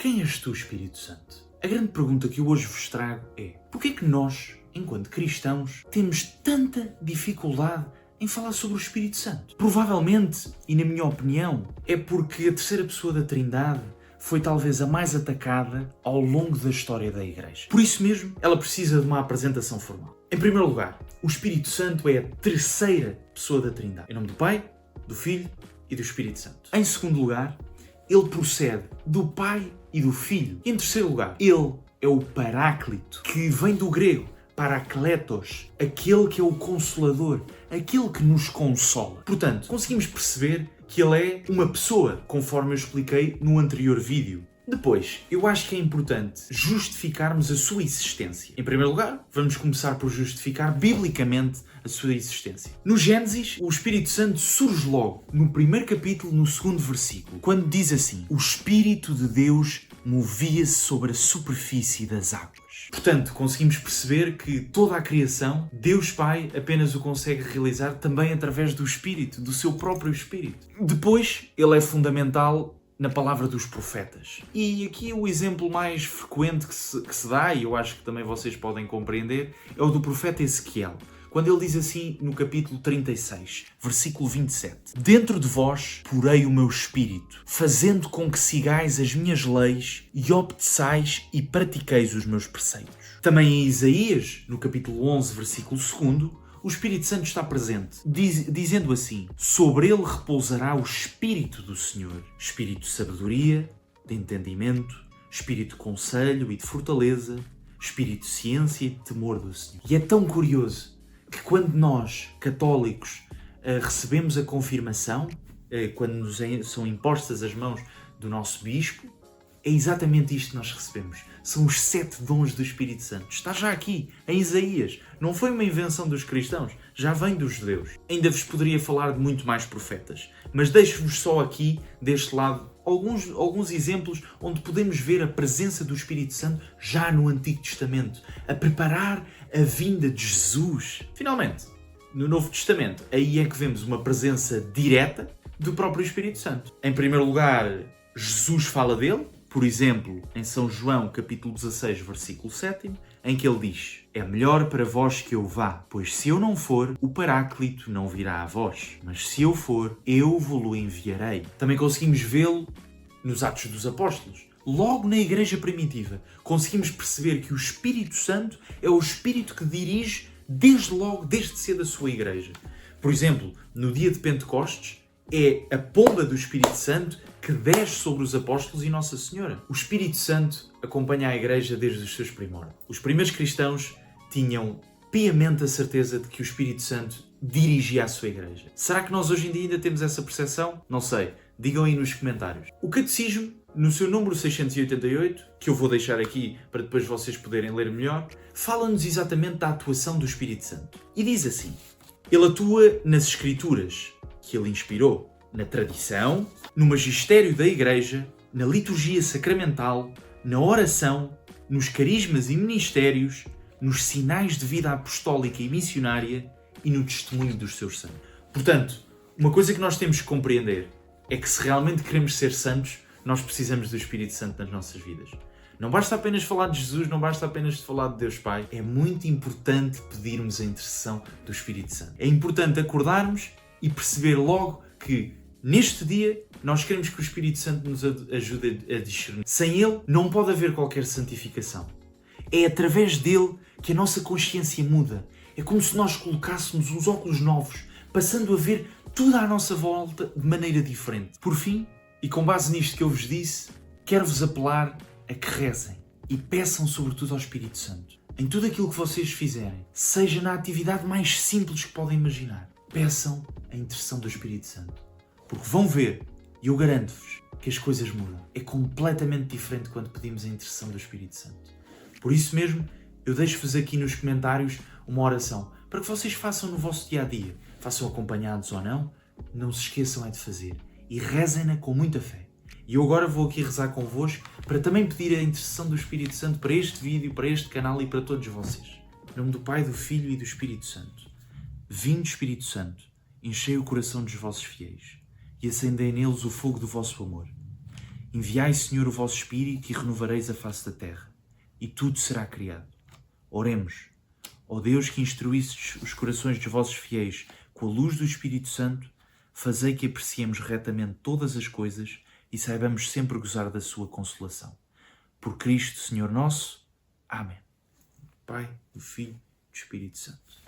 quem és tu, Espírito Santo? A grande pergunta que eu hoje vos trago é: porquê é que nós, enquanto cristãos, temos tanta dificuldade em falar sobre o Espírito Santo? Provavelmente, e na minha opinião, é porque a terceira pessoa da Trindade foi talvez a mais atacada ao longo da história da Igreja. Por isso mesmo, ela precisa de uma apresentação formal. Em primeiro lugar, o Espírito Santo é a terceira pessoa da Trindade. Em nome do Pai, do Filho e do Espírito Santo. Em segundo lugar, ele procede do Pai e do Filho. Em terceiro lugar, ele é o Paráclito, que vem do grego Parakletos, aquele que é o Consolador, aquele que nos consola. Portanto, conseguimos perceber que ele é uma pessoa, conforme eu expliquei no anterior vídeo. Depois, eu acho que é importante justificarmos a sua existência. Em primeiro lugar, vamos começar por justificar biblicamente a sua existência. No Gênesis, o Espírito Santo surge logo, no primeiro capítulo, no segundo versículo, quando diz assim: o Espírito de Deus movia-se sobre a superfície das águas. Portanto, conseguimos perceber que toda a criação, Deus Pai apenas o consegue realizar também através do Espírito, do seu próprio Espírito. Depois, ele é fundamental na palavra dos profetas. E aqui o exemplo mais frequente que se dá, e eu acho que também vocês podem compreender, é o do profeta Ezequiel. Quando ele diz assim no capítulo 36, versículo 27: dentro de vós porei o meu espírito, fazendo com que sigais as minhas leis e obedeçais e pratiqueis os meus preceitos. Também em Isaías, no capítulo 11, versículo 2, o Espírito Santo está presente, dizendo assim: sobre ele repousará o Espírito do Senhor, Espírito de sabedoria, de entendimento, Espírito de conselho e de fortaleza, Espírito de ciência e de temor do Senhor. E é tão curioso que quando nós, católicos, recebemos a confirmação, quando nos são impostas as mãos do nosso bispo, é exatamente isto que nós recebemos. São os 7 dons do Espírito Santo. Está já aqui, em Isaías. Não foi uma invenção dos cristãos, já vem dos judeus. Ainda vos poderia falar de muito mais profetas, mas deixo-vos só aqui, deste lado, alguns exemplos onde podemos ver a presença do Espírito Santo já no Antigo Testamento, a preparar a vinda de Jesus. Finalmente, no Novo Testamento, aí é que vemos uma presença direta do próprio Espírito Santo. Em primeiro lugar, Jesus fala dele, por exemplo, em São João, capítulo 16, versículo 7, em que ele diz: é melhor para vós que eu vá, pois se eu não for, o Paráclito não virá a vós, mas se eu for, eu vos-lo enviarei. Também conseguimos vê-lo nos Atos dos Apóstolos. Logo na Igreja Primitiva, conseguimos perceber que o Espírito Santo é o Espírito que dirige desde cedo a sua Igreja. Por exemplo, no dia de Pentecostes, é a pomba do Espírito Santo que desce sobre os apóstolos e Nossa Senhora. O Espírito Santo acompanha a Igreja desde os seus primórdios. Os primeiros cristãos tinham piamente a certeza de que o Espírito Santo dirigia a sua Igreja. Será que nós hoje em dia ainda temos essa percepção? Não sei. Digam aí nos comentários. O Catecismo, no seu número 688, que eu vou deixar aqui para depois vocês poderem ler melhor, fala-nos exatamente da atuação do Espírito Santo. E diz assim: ele atua nas Escrituras, que ele inspirou, na tradição, no magistério da Igreja, na liturgia sacramental, na oração, nos carismas e ministérios, nos sinais de vida apostólica e missionária e no testemunho dos seus santos. Portanto, uma coisa que nós temos que compreender é que se realmente queremos ser santos, nós precisamos do Espírito Santo nas nossas vidas. Não basta apenas falar de Jesus, não basta apenas falar de Deus Pai. É muito importante pedirmos a intercessão do Espírito Santo. É importante acordarmos e perceber logo que neste dia nós queremos que o Espírito Santo nos ajude a discernir. Sem ele não pode haver qualquer santificação. É através dele que a nossa consciência muda. É como se nós colocássemos uns óculos novos, passando a ver tudo à nossa volta de maneira diferente. Por fim, e com base nisto que eu vos disse, quero-vos apelar a que rezem e peçam sobretudo ao Espírito Santo. Em tudo aquilo que vocês fizerem, seja na atividade mais simples que podem imaginar, peçam a intercessão do Espírito Santo. Porque vão ver, e eu garanto-vos, que as coisas mudam. É completamente diferente quando pedimos a intercessão do Espírito Santo. Por isso mesmo, eu deixo-vos aqui nos comentários uma oração, para que vocês façam no vosso dia-a-dia. Façam acompanhados ou não se esqueçam é de fazer. E rezem-na com muita fé. E eu agora vou aqui rezar convosco para também pedir a intercessão do Espírito Santo para este vídeo, para este canal e para todos vocês. Em nome do Pai, do Filho e do Espírito Santo. Vinde, Espírito Santo, enchei o coração dos vossos fiéis e acendei neles o fogo do vosso amor. Enviai, Senhor, o vosso Espírito e renovareis a face da terra, e tudo será criado. Oremos. Ó Deus, que instruístes os corações dos vossos fiéis com a luz do Espírito Santo, fazei que apreciemos retamente todas as coisas e saibamos sempre gozar da sua consolação. Por Cristo, Senhor nosso. Amém. Pai, do Filho e do Espírito Santo.